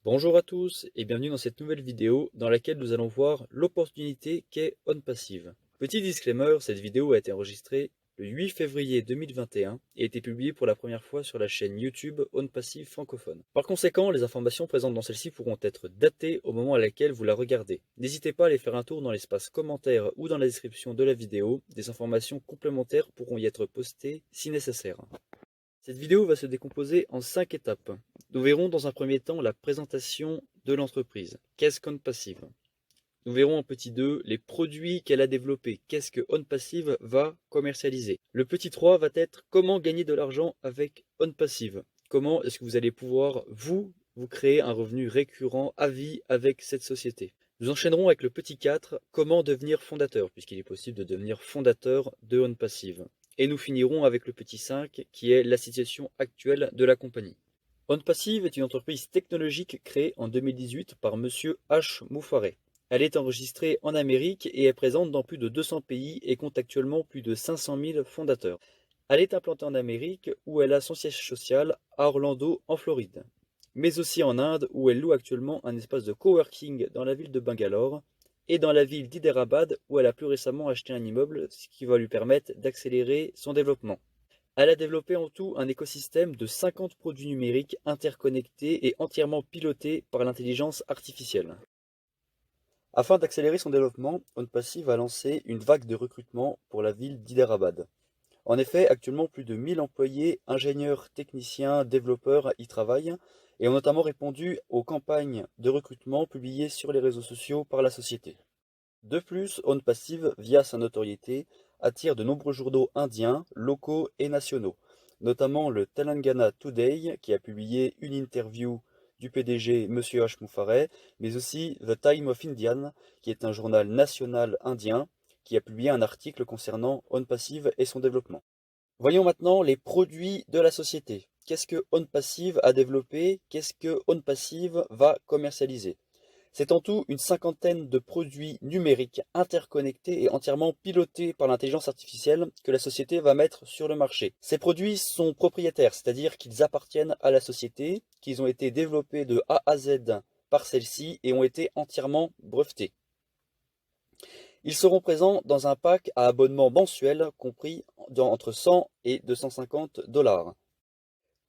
Bonjour à tous et bienvenue dans cette nouvelle vidéo dans laquelle nous allons voir l'opportunité qu'est OnPassive. Petit disclaimer, cette vidéo a été enregistrée le 8 février 2021 et a été publiée pour la première fois sur la chaîne YouTube OnPassive francophone. Par conséquent, les informations présentes dans celle-ci pourront être datées au moment à laquelle vous la regardez. N'hésitez pas à aller faire un tour dans l'espace commentaires ou dans la description de la vidéo, des informations complémentaires pourront y être postées si nécessaire. Cette vidéo va se décomposer en 5 étapes. Nous verrons dans un premier temps la présentation de l'entreprise. Qu'est-ce qu'OnPassive? Nous verrons en petit 2 les produits qu'elle a développés. Qu'est-ce que OnPassive va commercialiser? Le petit 3 va être comment gagner de l'argent avec OnPassive. Comment est-ce que vous allez pouvoir vous créer un revenu récurrent à vie avec cette société? Nous enchaînerons avec le petit 4, comment devenir fondateur, puisqu'il est possible de devenir fondateur de OnPassive. Et nous finirons avec le petit 5, qui est la situation actuelle de la compagnie. OnPassive est une entreprise technologique créée en 2018 par Monsieur H. Moufareh. Elle est enregistrée en Amérique et est présente dans plus de 200 pays et compte actuellement plus de 500 000 fondateurs. Elle est implantée en Amérique où elle a son siège social à Orlando en Floride, mais aussi en Inde où elle loue actuellement un espace de coworking dans la ville de Bangalore et dans la ville d'Hyderabad où elle a plus récemment acheté un immeuble, ce qui va lui permettre d'accélérer son développement. Elle a développé en tout un écosystème de 50 produits numériques interconnectés et entièrement pilotés par l'intelligence artificielle. Afin d'accélérer son développement, OnPassive va lancer une vague de recrutement pour la ville d'Hyderabad. En effet, actuellement plus de 1000 employés, ingénieurs, techniciens, développeurs y travaillent et ont notamment répondu aux campagnes de recrutement publiées sur les réseaux sociaux par la société. De plus, OnPassive, via sa notoriété, attire de nombreux journaux indiens, locaux et nationaux, notamment le Telangana Today, qui a publié une interview du PDG Monsieur H. Moufareh, mais aussi The Time of Indian, qui est un journal national indien, qui a publié un article concernant OnPassive et son développement. Voyons maintenant les produits de la société. Qu'est-ce que OnPassive a développé? Qu'est-ce que OnPassive va commercialiser? C'est en tout une cinquantaine de produits numériques interconnectés et entièrement pilotés par l'intelligence artificielle que la société va mettre sur le marché. Ces produits sont propriétaires, c'est-à-dire qu'ils appartiennent à la société, qu'ils ont été développés de A à Z par celle-ci et ont été entièrement brevetés. Ils seront présents dans un pack à abonnement mensuel compris entre 100 et 250 $.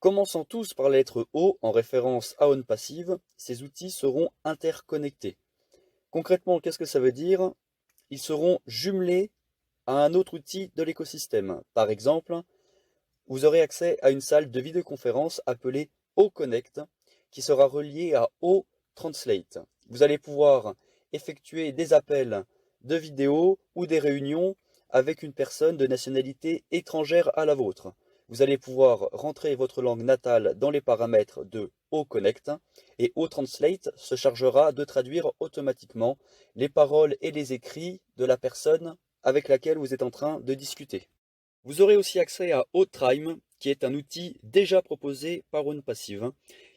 Commençant tous par la lettre O en référence à OnPassive, ces outils seront interconnectés. Concrètement, qu'est-ce que ça veut dire? Ils seront jumelés à un autre outil de l'écosystème. Par exemple, vous aurez accès à une salle de vidéoconférence appelée OConnect qui sera reliée à OTranslate. Vous allez pouvoir effectuer des appels de vidéo ou des réunions avec une personne de nationalité étrangère à la vôtre. Vous allez pouvoir rentrer votre langue natale dans les paramètres de OConnect et OTranslate se chargera de traduire automatiquement les paroles et les écrits de la personne avec laquelle vous êtes en train de discuter. Vous aurez aussi accès à OTrime, qui est un outil déjà proposé par OnPassive,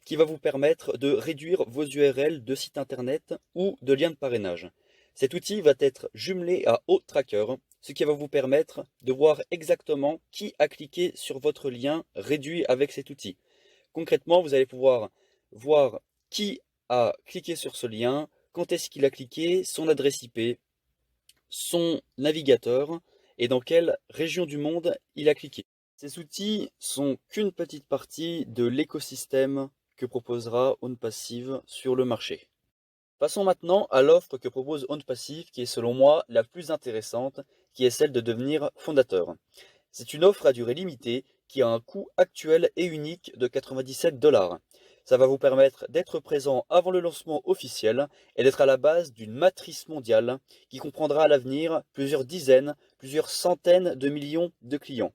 qui va vous permettre de réduire vos URL de sites internet ou de liens de parrainage. Cet outil va être jumelé à OTracker, ce qui va vous permettre de voir exactement qui a cliqué sur votre lien réduit avec cet outil. Concrètement, vous allez pouvoir voir qui a cliqué sur ce lien, quand est-ce qu'il a cliqué, son adresse IP, son navigateur et dans quelle région du monde il a cliqué. Ces outils sont qu'une petite partie de l'écosystème que proposera OnPassive sur le marché. Passons maintenant à l'offre que propose OnPassive qui est selon moi la plus intéressante, qui est celle de devenir fondateur. C'est une offre à durée limitée qui a un coût actuel et unique de 97 $. Ça va vous permettre d'être présent avant le lancement officiel et d'être à la base d'une matrice mondiale qui comprendra à l'avenir plusieurs dizaines, plusieurs centaines de millions de clients.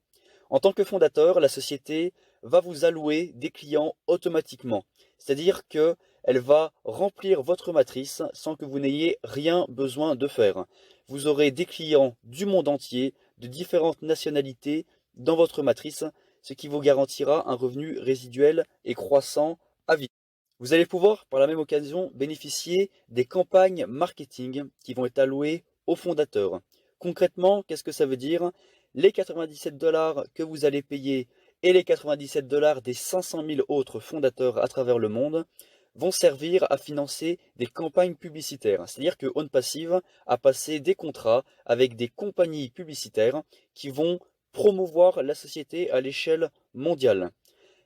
En tant que fondateur, la société va vous allouer des clients automatiquement. C'est-à-dire qu'elle va remplir votre matrice sans que vous n'ayez rien besoin de faire. Vous aurez des clients du monde entier, de différentes nationalités dans votre matrice, ce qui vous garantira un revenu résiduel et croissant à vie. Vous allez pouvoir, par la même occasion, bénéficier des campagnes marketing qui vont être allouées aux fondateurs. Concrètement, qu'est-ce que ça veut dire? Les 97 $ que vous allez payer et les 97 $ des 500 000 autres fondateurs à travers le monde vont servir à financer des campagnes publicitaires. C'est-à-dire que OnPassive a passé des contrats avec des compagnies publicitaires qui vont promouvoir la société à l'échelle mondiale.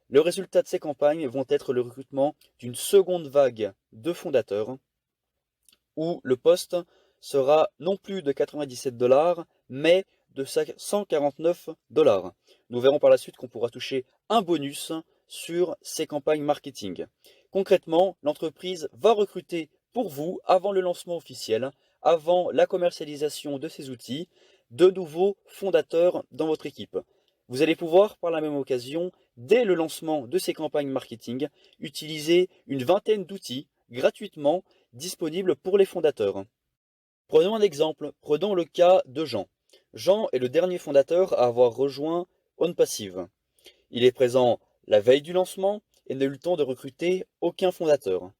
Le résultat de ces campagnes vont être le recrutement d'une seconde vague de fondateurs où le poste sera non plus de 97 $, mais de 149 $. Nous verrons par la suite qu'on pourra toucher un bonus sur ces campagnes marketing. Concrètement, l'entreprise va recruter pour vous, avant le lancement officiel, avant la commercialisation de ces outils, de nouveaux fondateurs dans votre équipe. Vous allez pouvoir, par la même occasion, dès le lancement de ces campagnes marketing, utiliser une vingtaine d'outils gratuitement disponibles pour les fondateurs. Prenons un exemple, prenons le cas de Jean. Jean est le dernier fondateur à avoir rejoint OnPassive. Il est présent la veille du lancement et n'a eu le temps de recruter aucun fondateur.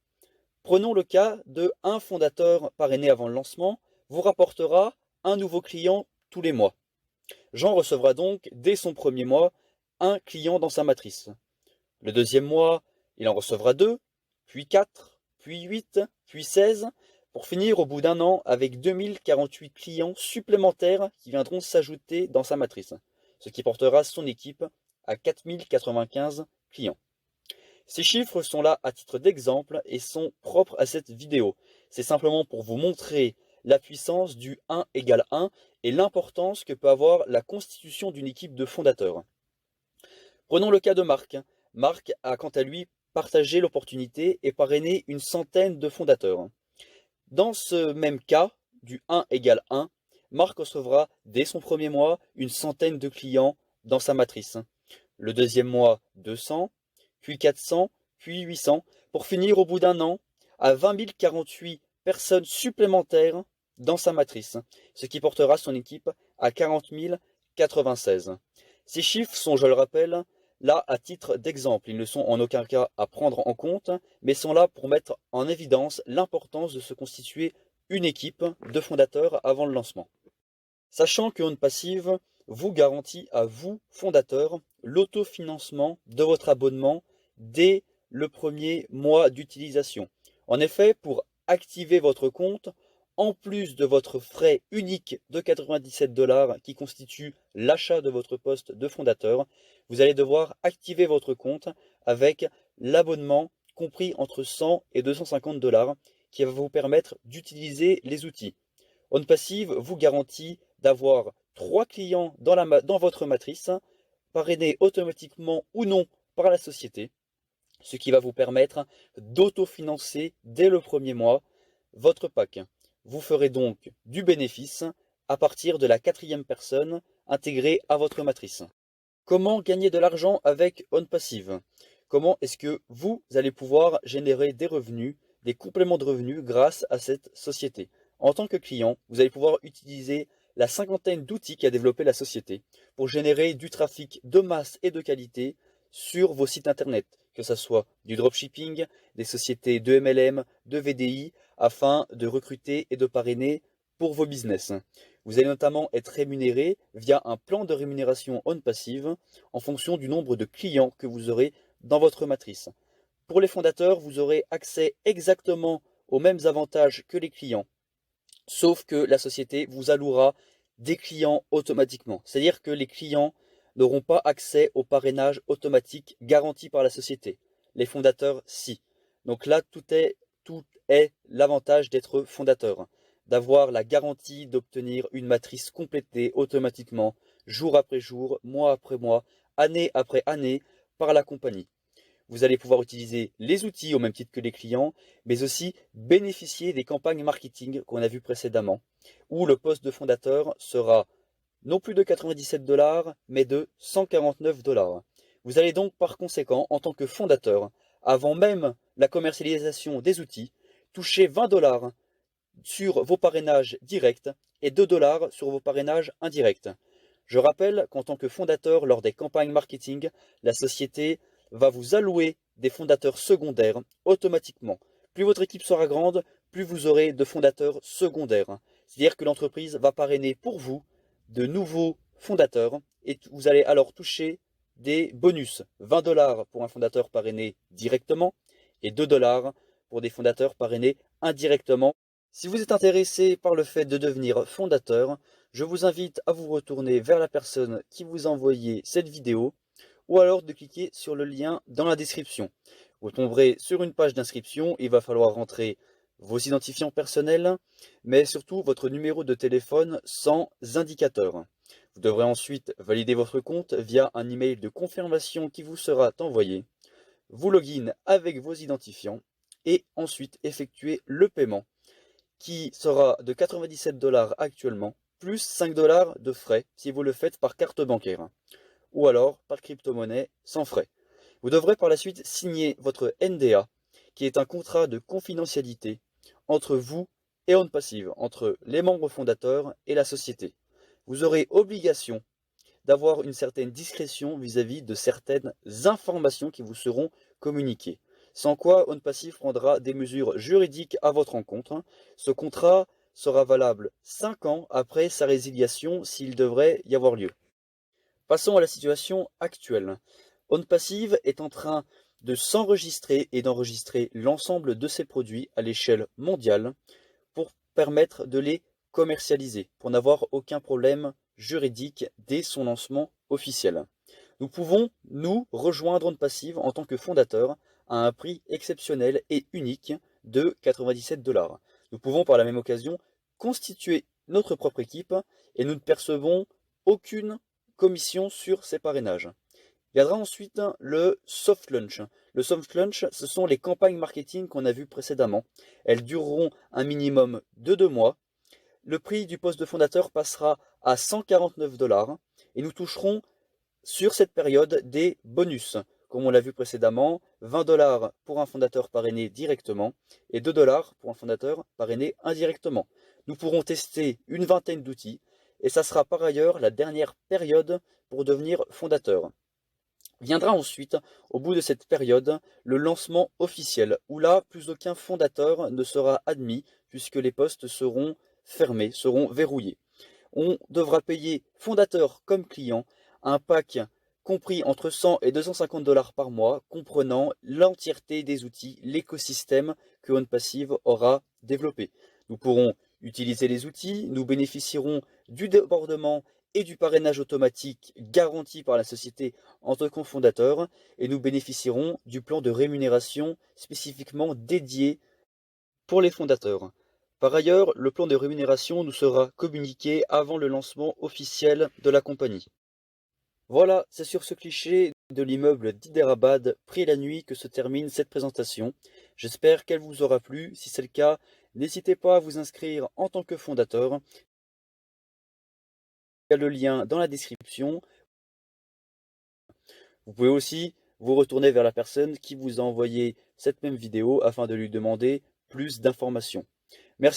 Prenons le cas de un fondateur parrainé avant le lancement vous rapportera un nouveau client tous les mois. Jean recevra donc, dès son premier mois, un client dans sa matrice. Le deuxième mois, il en recevra 2, puis 4, puis 8, puis 16, pour finir au bout d'un an avec 2048 clients supplémentaires qui viendront s'ajouter dans sa matrice, ce qui portera son équipe à 4095 clients. Ces chiffres sont là à titre d'exemple et sont propres à cette vidéo. C'est simplement pour vous montrer la puissance du 1 égale 1 et l'importance que peut avoir la constitution d'une équipe de fondateurs. Prenons le cas de Marc. Marc a quant à lui partagé l'opportunité et parrainé une centaine de fondateurs. Dans ce même cas, du 1 égale 1, Marc recevra dès son premier mois une centaine de clients dans sa matrice. Le deuxième mois, 200, puis 400, puis 800, pour finir au bout d'un an à 20 048 personnes supplémentaires dans sa matrice, ce qui portera son équipe à 40 096. Ces chiffres sont, je le rappelle, là à titre d'exemple. Ils ne sont en aucun cas à prendre en compte, mais sont là pour mettre en évidence l'importance de se constituer une équipe de fondateurs avant le lancement. Sachant que OnPassive vous garantit à vous, fondateurs, l'autofinancement de votre abonnement dès le premier mois d'utilisation. En effet, pour activer votre compte, en plus de votre frais unique de 97 $ qui constitue l'achat de votre poste de fondateur, vous allez devoir activer votre compte avec l'abonnement compris entre 100 et 250 $ qui va vous permettre d'utiliser les outils. OnPassive vous garantit d'avoir 3 clients dans votre matrice, parrainés automatiquement ou non par la société, ce qui va vous permettre d'autofinancer dès le premier mois votre pack. Vous ferez donc du bénéfice à partir de la 4e personne intégrée à votre matrice. Comment gagner de l'argent avec OnPassive? Comment est-ce que vous allez pouvoir générer des revenus, des compléments de revenus grâce à cette société? En tant que client, vous allez pouvoir utiliser la cinquantaine d'outils qu'a développé la société pour générer du trafic de masse et de qualité sur vos sites internet, que ce soit du dropshipping, des sociétés de MLM, de VDI, afin de recruter et de parrainer pour vos business. Vous allez notamment être rémunéré via un plan de rémunération OnPassive en fonction du nombre de clients que vous aurez dans votre matrice. Pour les fondateurs, vous aurez accès exactement aux mêmes avantages que les clients, sauf que la société vous allouera des clients automatiquement. C'est-à-dire que les clients n'auront pas accès au parrainage automatique garanti par la société. Les fondateurs, si. Donc là, tout est l'avantage d'être fondateur, d'avoir la garantie d'obtenir une matrice complétée automatiquement, jour après jour, mois après mois, année après année, par la compagnie. Vous allez pouvoir utiliser les outils au même titre que les clients, mais aussi bénéficier des campagnes marketing qu'on a vues précédemment, où le poste de fondateur sera non plus de 97 $, mais de 149 $. Vous allez donc par conséquent, en tant que fondateur, avant même la commercialisation des outils, toucher 20 $ sur vos parrainages directs et 2 $ sur vos parrainages indirects. Je rappelle qu'en tant que fondateur, lors des campagnes marketing, la société va vous allouer des fondateurs secondaires automatiquement. Plus votre équipe sera grande, plus vous aurez de fondateurs secondaires. C'est-à-dire que l'entreprise va parrainer pour vous de nouveaux fondateurs et vous allez alors toucher des bonus. 20 $ pour un fondateur parrainé directement et 2 $ pour des fondateurs parrainés indirectement. Si vous êtes intéressé par le fait de devenir fondateur, je vous invite à vous retourner vers la personne qui vous a envoyé cette vidéo ou alors de cliquer sur le lien dans la description. Vous tomberez sur une page d'inscription, il va falloir rentrer vos identifiants personnels, mais surtout votre numéro de téléphone sans indicateur. Vous devrez ensuite valider votre compte via un email de confirmation qui vous sera envoyé. Vous login avec vos identifiants et ensuite effectuer le paiement qui sera de 97 $ actuellement, plus 5 $ de frais si vous le faites par carte bancaire ou alors par crypto-monnaie sans frais. Vous devrez par la suite signer votre NDA, qui est un contrat de confidentialité entre vous et OnPassive, entre les membres fondateurs et la société. Vous aurez obligation d'avoir une certaine discrétion vis-à-vis de certaines informations qui vous seront communiquées. Sans quoi, OnPassive prendra des mesures juridiques à votre encontre. Ce contrat sera valable 5 ans après sa résiliation s'il devrait y avoir lieu. Passons à la situation actuelle. OnPassive est en train de s'enregistrer et d'enregistrer l'ensemble de ses produits à l'échelle mondiale pour permettre de les commercialiser, pour n'avoir aucun problème juridique dès son lancement officiel. Nous pouvons, nous, rejoindre OnPassive en tant que fondateur à un prix exceptionnel et unique de 97 $. Nous pouvons par la même occasion constituer notre propre équipe et nous ne percevons aucune commission sur ces parrainages. Viendra ensuite le soft launch. Le soft launch, ce sont les campagnes marketing qu'on a vues précédemment. Elles dureront un minimum de 2 mois. Le prix du poste de fondateur passera à 149 $ et nous toucherons sur cette période des bonus. Comme on l'a vu précédemment, 20 $ pour un fondateur parrainé directement et 2 $ pour un fondateur parrainé indirectement. Nous pourrons tester une vingtaine d'outils et ça sera par ailleurs la dernière période pour devenir fondateur. Viendra ensuite, au bout de cette période, le lancement officiel, où là, plus aucun fondateur ne sera admis, puisque les postes seront fermés, seront verrouillés. On devra payer fondateur comme client un pack compris entre 100 et 250 $ par mois, comprenant l'entièreté des outils, l'écosystème que OnPassive aura développé. Nous pourrons utiliser les outils, nous bénéficierons du débordement et du parrainage automatique garanti par la société en tant que fondateur et nous bénéficierons du plan de rémunération spécifiquement dédié pour les fondateurs. Par ailleurs, le plan de rémunération nous sera communiqué avant le lancement officiel de la compagnie. Voilà, c'est sur ce cliché de l'immeuble d'Hyderabad pris la nuit que se termine cette présentation. J'espère qu'elle vous aura plu. Si c'est le cas, n'hésitez pas à vous inscrire en tant que fondateur. Il y a le lien dans la description. Vous pouvez aussi vous retourner vers la personne qui vous a envoyé cette même vidéo afin de lui demander plus d'informations.